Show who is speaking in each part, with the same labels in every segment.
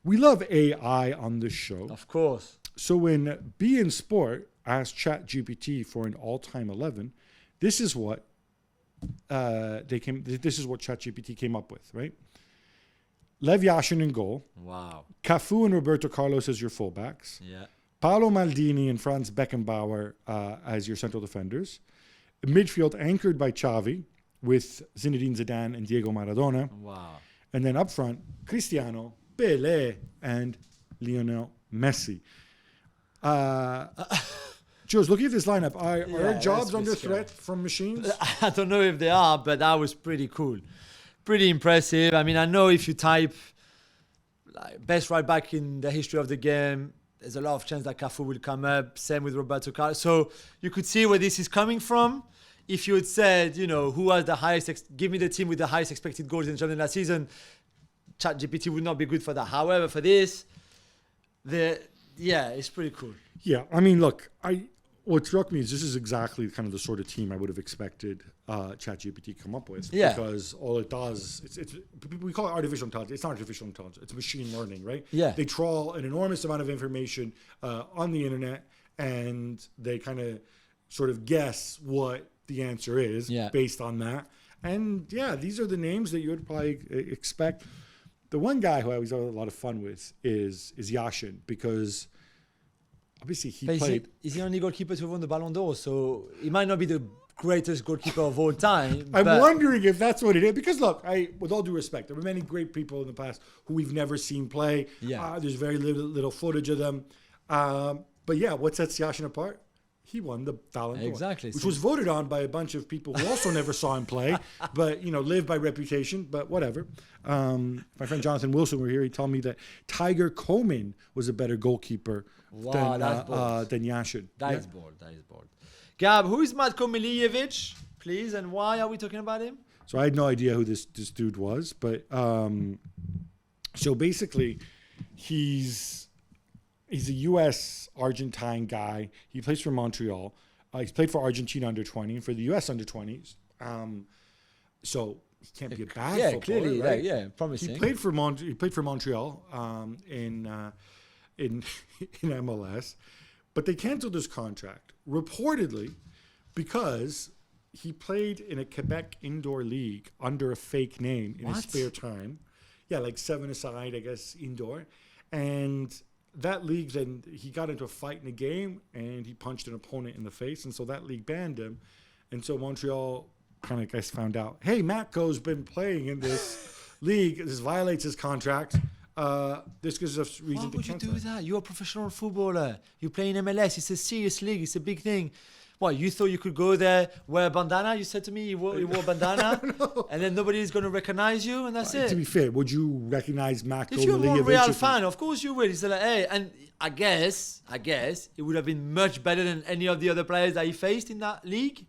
Speaker 1: We love AI on this show.
Speaker 2: Of course.
Speaker 1: So when Be in Sport asked ChatGPT for an all-time 11, this is what This is what ChatGPT came up with, right? Lev Yashin in goal.
Speaker 2: Wow.
Speaker 1: Cafu and Roberto Carlos as your fullbacks.
Speaker 2: Yeah.
Speaker 1: Paolo Maldini and Franz Beckenbauer as your central defenders. Midfield anchored by Xavi with Zinedine Zidane and Diego Maradona.
Speaker 2: Wow.
Speaker 1: And then up front, Cristiano, Pele, and Lionel Messi. Jules, looking at this lineup, are jobs under threat from machines?
Speaker 2: I don't know if they are, but that was pretty cool. Pretty impressive. I mean, I know if you type like, best right back in the history of the game, there's a lot of chance that Cafu will come up. Same with Roberto Carlos. So you could see where this is coming from. If you had said, you know, who has the highest, give me the team with the highest expected goals in the Champions last season, ChatGPT would not be good for that. However, for this, it's pretty cool.
Speaker 1: Yeah, I mean, look, what struck me is this is exactly kind of the sort of team I would have expected ChatGPT come up with.
Speaker 2: Yeah.
Speaker 1: Because all it does, we call it artificial intelligence. It's not artificial intelligence. It's machine learning, right?
Speaker 2: Yeah.
Speaker 1: They trawl an enormous amount of information on the internet, and they kind of sort of guess what the answer is based on that. And yeah, these are the names that you would probably expect. The one guy who I always have a lot of fun with is Yashin, because obviously he played.
Speaker 2: He's the only goalkeeper to have won the Ballon d'Or, so he might not be the greatest goalkeeper of all time.
Speaker 1: I'm wondering if that's what it is. Because look, with all due respect, there were many great people in the past who we've never seen play.
Speaker 2: Yeah.
Speaker 1: There's very little footage of them. But yeah, what sets Yashin apart? He won the Ballon d'Or.
Speaker 2: Exactly.
Speaker 1: Which was voted on by a bunch of people who also never saw him play, but, live by reputation, but whatever. My friend Jonathan Wilson were here. He told me that Tiger Coleman was a better goalkeeper than Yashin.
Speaker 2: That is bold. Gab, who is Matko Milijevic, please, and why are we talking about him?
Speaker 1: So I had no idea who this dude was, but so basically he's a U.S. Argentine guy. He plays for Montreal. He's played for Argentina under 20 and for the U.S. under 20s. So he can't be a bad footballer,
Speaker 2: clearly,
Speaker 1: right?
Speaker 2: promising.
Speaker 1: He played for Montreal in MLS, but they canceled his contract reportedly because he played in a Quebec indoor league under a fake name in his spare time. Yeah, like 7-a-side, I guess, indoor, and that league, then he got into a fight in a game and he punched an opponent in the face. And so that league banned him. And so Montreal kind of found out, hey, Matko's been playing in this league. This violates his contract. This gives us reason to cancel.
Speaker 2: Why would you do that? You're a professional footballer. You play in MLS. It's a serious league. It's a big thing. What, you thought you could go there, wear a bandana? You said to me you wore a bandana, and then nobody is going to recognize you, and that's it.
Speaker 1: To be fair, would you recognize Matko
Speaker 2: If you're a
Speaker 1: Milijevic?
Speaker 2: Montreal fan, of course you will. He's like, hey, and I guess it would have been much better than any of the other players that he faced in that league.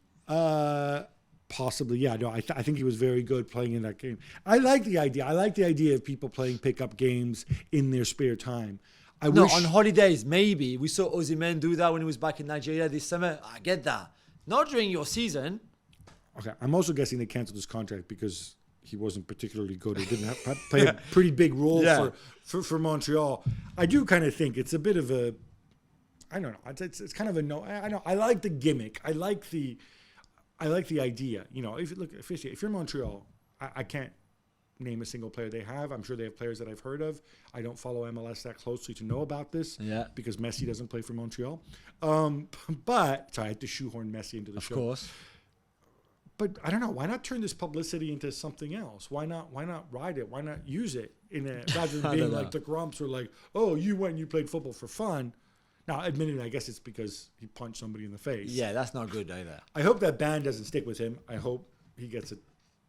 Speaker 1: Possibly, yeah. No, I think he was very good playing in that game. I like the idea. I like the idea of people playing pickup games in their spare time.
Speaker 2: On holidays, maybe. We saw Osimhen do that when he was back in Nigeria this summer. I get that. Not during your season.
Speaker 1: Okay, I'm also guessing they canceled his contract because he wasn't particularly good. He didn't play a pretty big role for Montreal. I do kind of think it's a bit of a, I don't know. It's kind of a no. I like the gimmick. I like the idea. If you're Montreal, I can't name a single player they have. I'm sure they have players that I've heard of. I don't follow MLS that closely to know about this because Messi doesn't play for Montreal. But I had to shoehorn Messi into the show.
Speaker 2: Of course.
Speaker 1: But I don't know. Why not turn this publicity into something else? Why not ride it? Why not use it rather than being like the Grumps or like, oh, you went and you played football for fun. Now, admittedly, I guess it's because he punched somebody in the face.
Speaker 2: Yeah, that's not good either.
Speaker 1: I hope that ban doesn't stick with him. I hope he gets it.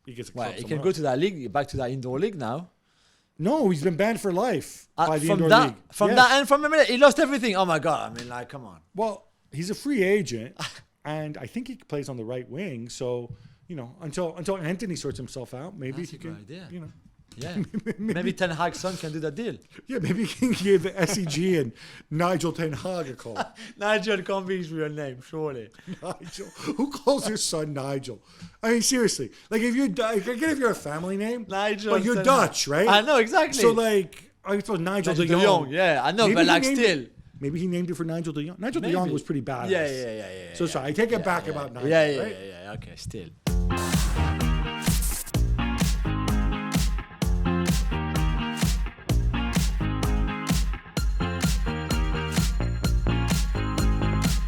Speaker 1: He
Speaker 2: can go to that league, back to that indoor league now.
Speaker 1: No, he's been banned for life by the indoor league.
Speaker 2: From that and from a minute, he lost everything. Oh my God! I mean, like, come on.
Speaker 1: Well, he's a free agent, and I think he plays on the right wing. So, until Anthony sorts himself out, maybe he can.
Speaker 2: Idea.
Speaker 1: Yeah.
Speaker 2: Maybe Ten Hag's son can do that deal.
Speaker 1: Yeah, maybe he can give SEG and Nigel Ten Hag a call.
Speaker 2: Nigel can't be his real name, surely.
Speaker 1: Nigel. Who calls their son Nigel? I mean, seriously. Like, if you're a family name,
Speaker 2: Nigel,
Speaker 1: but you're Dutch, right?
Speaker 2: I know, exactly.
Speaker 1: So, like, I suppose Nigel
Speaker 2: Nigel
Speaker 1: de
Speaker 2: de
Speaker 1: Jong.
Speaker 2: Jong, yeah, I know,
Speaker 1: Maybe
Speaker 2: but
Speaker 1: he
Speaker 2: like
Speaker 1: named
Speaker 2: still.
Speaker 1: it- Maybe he named it for Nigel de Jong. Nigel de Jong
Speaker 2: Maybe.
Speaker 1: was pretty badass.
Speaker 2: Yeah.
Speaker 1: So sorry, I take it back about Nigel.
Speaker 2: Yeah.
Speaker 1: Right?
Speaker 2: Okay, still.